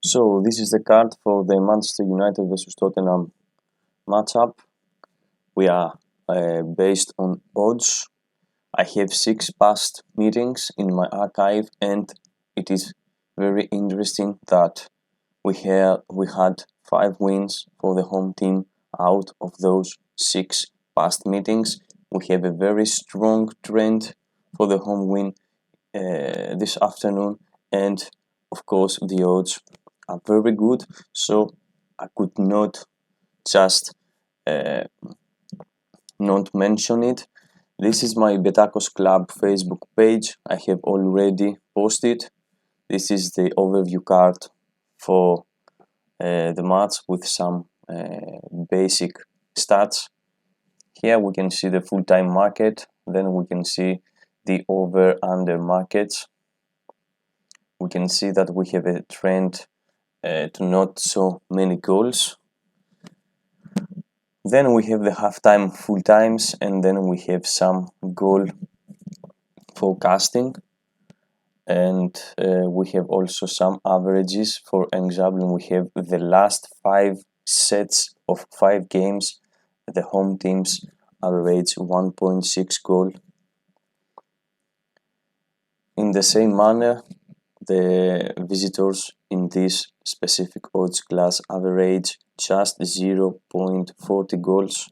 So this is the card for the Manchester United versus Tottenham matchup. We are based on odds. I have 6 past meetings in my archive, and it is very interesting that we had 5 wins for the home team out of those 6 past meetings. We have a very strong trend for the home win this afternoon, and of course the odds are very good, so I could not just not mention it. This is my Betacos Club Facebook page. I have already posted. This is the overview card for the match with some basic stats. Here we can see the full-time market, then we can see the over-under markets. We can see that we have a trend to not so many goals. Then we have the halftime full times, and then we have some goal forecasting, and we have also some averages. For example, we have the last 5 sets of 5 games. The home teams average 1.6 goal. In the same manner, the visitors in this specific odds class average just 0.40 goals.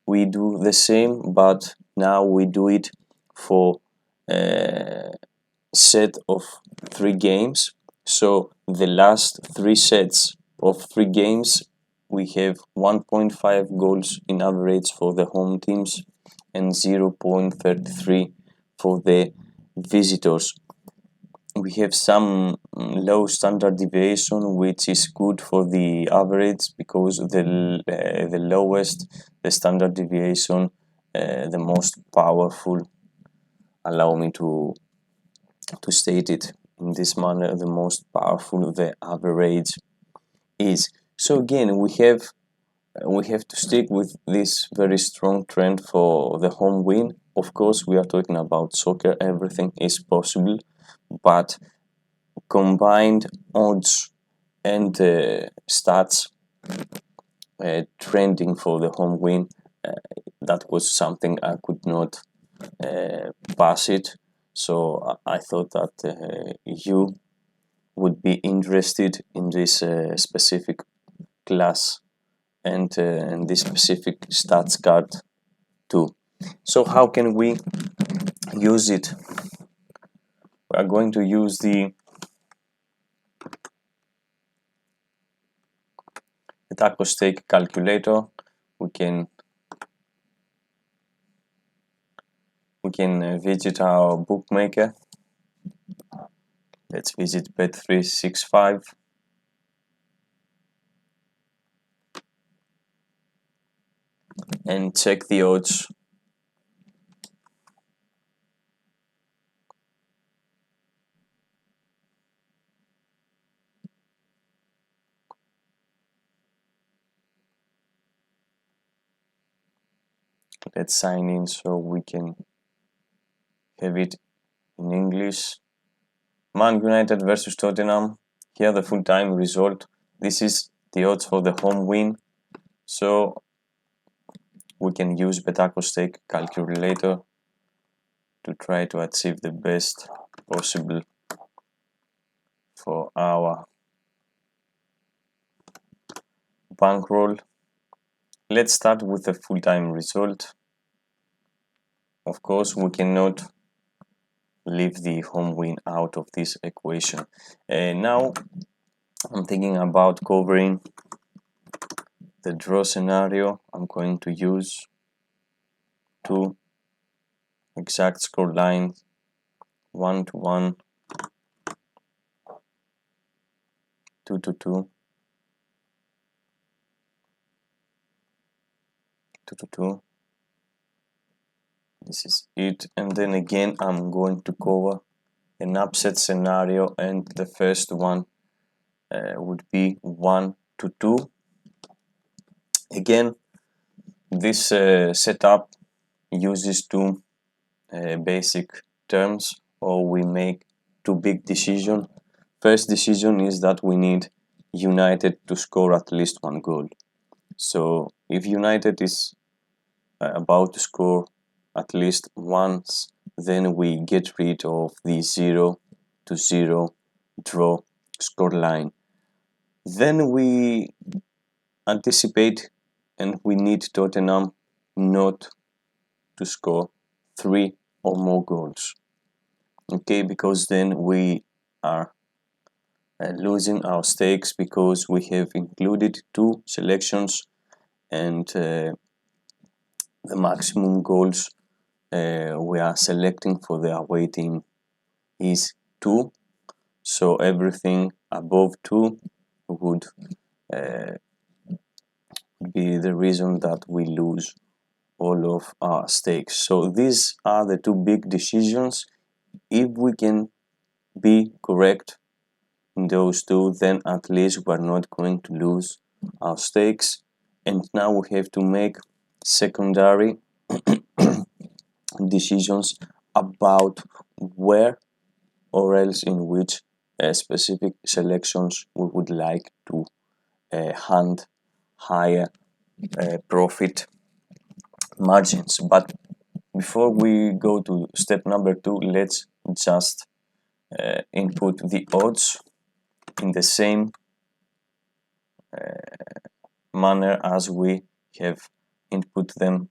We do the same, but now we do it for a set of 3 games. So the last 3 sets of 3 games, we have 1.5 goals in average for the home teams and 0.33 for the visitors. We have some low standard deviation, which is good for the average, because the lowest the standard deviation, the most powerful. Allow me to state it in this manner: the most powerful the average is. So again, we have to stick with this very strong trend for the home win. Of course, we are talking about soccer, everything is possible, but combined odds and stats trending for the home win, that was something I could not pass it. So I thought that you would be interested in this specific class and this specific stats card too. So how can we use it? We are going to use the taco stake calculator. We can visit our bookmaker. Let's visit Bet365. And check the odds. Let's sign in so we can have it in English. Man United versus Tottenham. Here the full-time result. This is the odds for the home win. So we can use Betaco stake calculator to try to achieve the best possible for our bankroll. Let's start with the full-time result. Of course, we cannot leave the home win out of this equation. Now I'm thinking about covering the draw scenario. I'm going to use 2 exact score lines, 1-1, 2-2, 2-2. This is it. And then again, I'm going to cover an upset scenario, and the first one would be 1-2. Again, this setup uses 2 basic terms, or we make 2 big decisions. first decision is that we need United to score at least one goal. So if United is about to score at least once, then we get rid of the 0-0 draw scoreline. Then we anticipate and we need Tottenham not to score 3 or more goals. Okay, because then we are losing our stakes because we have included 2 selections and the maximum goals we are selecting for the away team is 2. So everything above 2 would be the reason that we lose all of our stakes. So these are the 2 big decisions. If we can be correct in those 2, then at least we're not going to lose our stakes. And now we have to make secondary decisions about where or else in which specific selections we would like to hand higher profit margins. But before we go to step number 2, let's just input the odds in the same manner as we have input them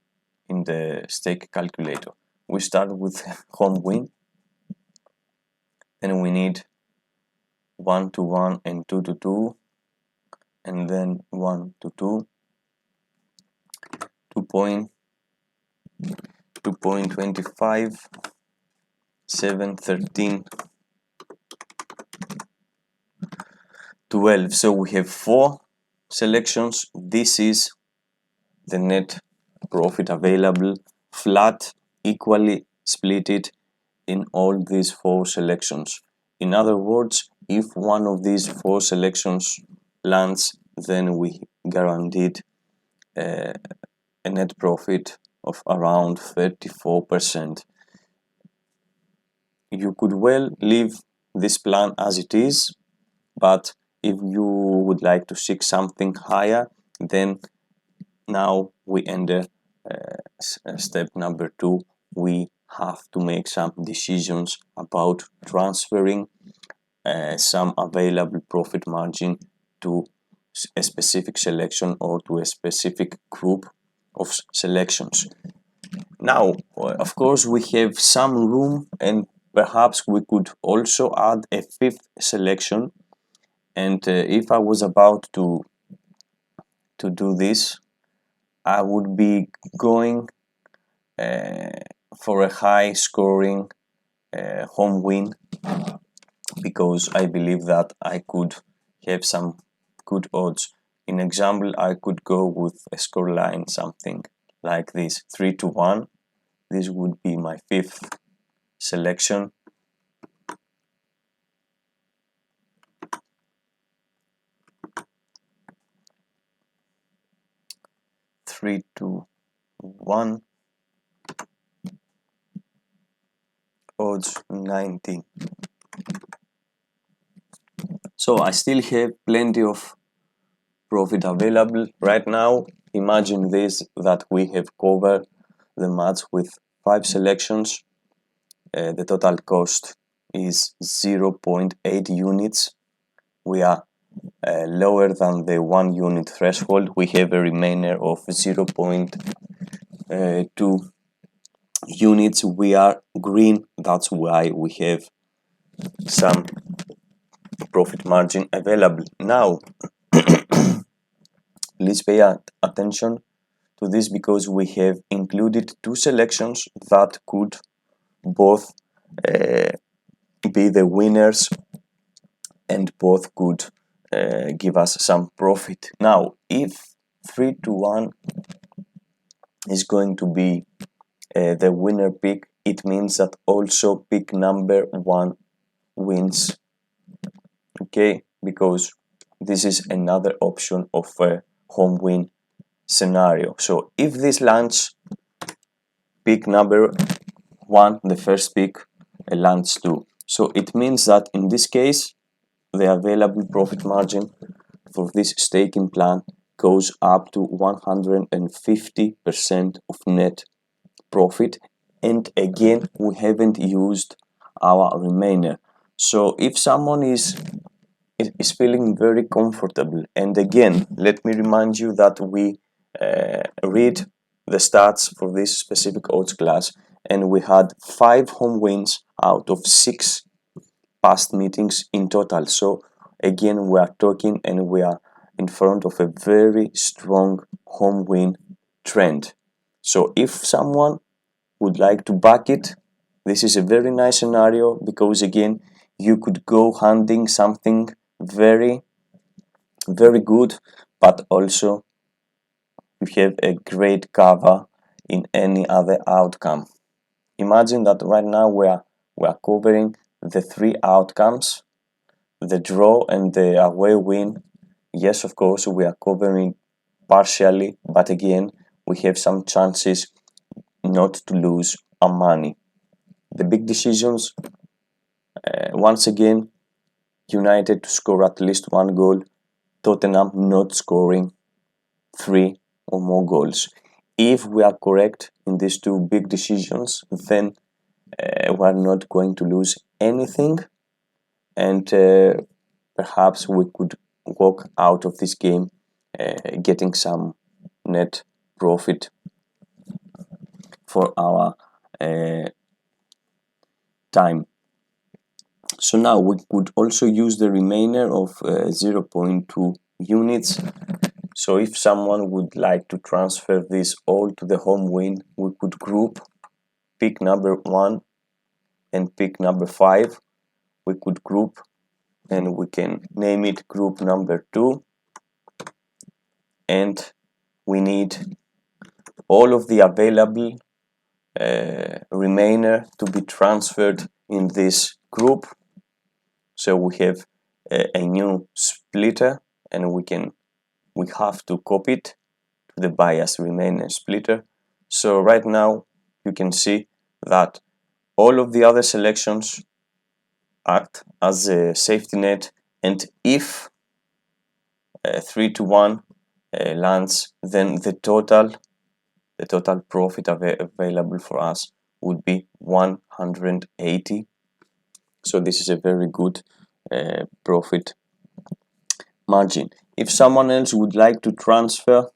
in the stake calculator. We start with home win, then we need 1-1 and 2-2, and then 1-2, 2.25, 7-13, 12. So we have 4 selections. This is the net profit available, flat, equally split in all these 4 selections. In other words, if one of these 4 selections lands, then we guaranteed a net profit of around 34%. You could well leave this plan as it is, but if you would like to seek something higher, then now we enter step number 2. We have to make some decisions about transferring some available profit margin to a specific selection or to a specific group of selections. Now, of course, we have some room, and perhaps we could also add a 5th selection. And if I was about to do this, I would be going for a high scoring home win, because I believe that I could have some good odds. In example, I could go with a scoreline something like this, 3-1. This would be my 5th selection. Three to 1, odds 19. So I still have plenty of profit available right now. Imagine this, that we have covered the match with 5 selections. The total cost is 0.8 units. We are lower than the 1 unit threshold. We have a remainder of 0.2 units. We are green, that's why we have some profit margin available. Now please pay attention to this, because we have included 2 selections that could both be the winners and both could give us some profit. Now, if 3-1 is going to be the winner pick, it means that also pick number 1 wins. Okay, because this is another option of a home win scenario. So if this lands, pick number 1, the first pick, lands 2. So it means that in this case, the available profit margin for this staking plan goes up to 150% of net profit, and again we haven't used our remainder. So if someone is feeling very comfortable, and again let me remind you that we read the stats for this specific odds class, and we had 5 home wins out of 6 past meetings in total. So again we are talking, and we are in front of a very strong home win trend. So if someone would like to back it, this is a very nice scenario, because again you could go hunting something very good, but also you have a great cover in any other outcome. Imagine that right now we are covering the 3 outcomes: the draw and the away win. Yes, of course we are covering partially, but again we have some chances not to lose our money. The big decisions, once again, United to score at least 1 goal, Tottenham not scoring 3 or more goals. If we are correct in these 2 big decisions, then we are not going to lose anything, and perhaps we could walk out of this game getting some net profit for our time. So now we could also use the remainder of 0.2 units. So if someone would like to transfer this all to the home win, we could group pick number 1 and pick number 5. We could group, and we can name it group number 2, and we need all of the available remainder to be transferred in this group. So we have a new splitter, and we have to copy it to the bias remainder splitter. So right now you can see that all of the other selections act as a safety net, and if 3-1 lands, then the total profit available for us would be 180. So this is a very good profit margin. If someone else would like to transfer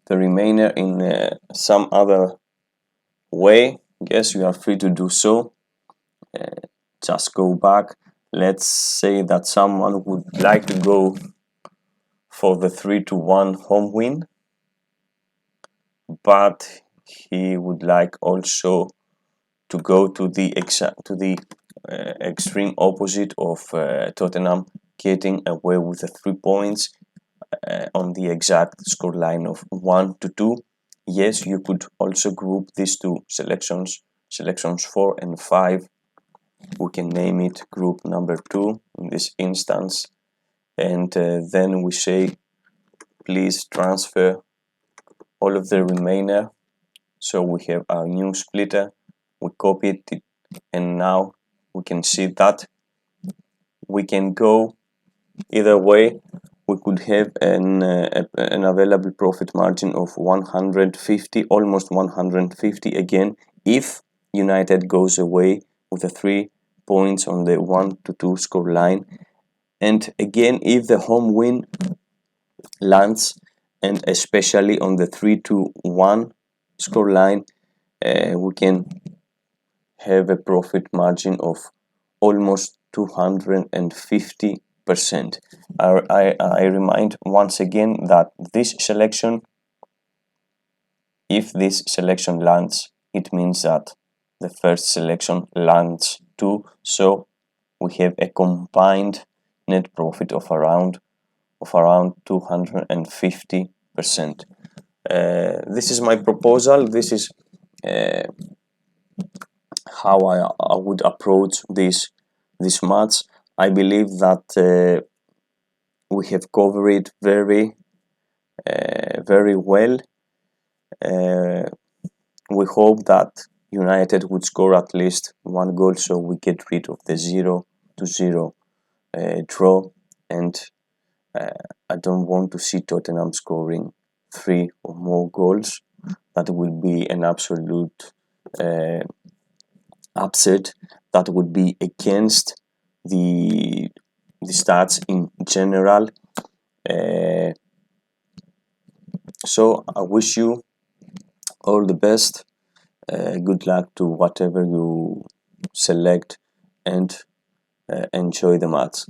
the remainder in some other way, yes, you are free to do so. Just go back. Let's say that someone would like to go for the 3-1 home win, but he would like also to go to the extreme opposite of Tottenham getting away with the 3 points on the exact scoreline of 1-2. Yes, you could also group these 2 selections 4 and 5. We can name it group number 2 in this instance, and then we say please transfer all of the remainder. So we have our new splitter, we copied it, and now we can see that we can go either way. We could have an available profit margin of 150, almost 150 again, if United goes away with the 3 points on the 1-2 score line, and again if the home win lands, and especially on the 3-1 score line, we can have a profit margin of almost 250%. I remind once again that this selection, if this selection lands, it means that the first selection lands too, so we have a combined net profit of around 250%. This is my proposal. This is how I would approach this match. I believe that we have covered it very well. We hope that United would score at least 1 goal, so we get rid of the 0 0 draw, and I don't want to see Tottenham scoring 3 or more goals. That will be an absolute upset. That would be against the stats in general. So I wish you all the best. Good luck to whatever you select, and enjoy the match.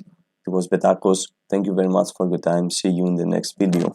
It was Betakos. Thank you very much for your time. See you in the next video.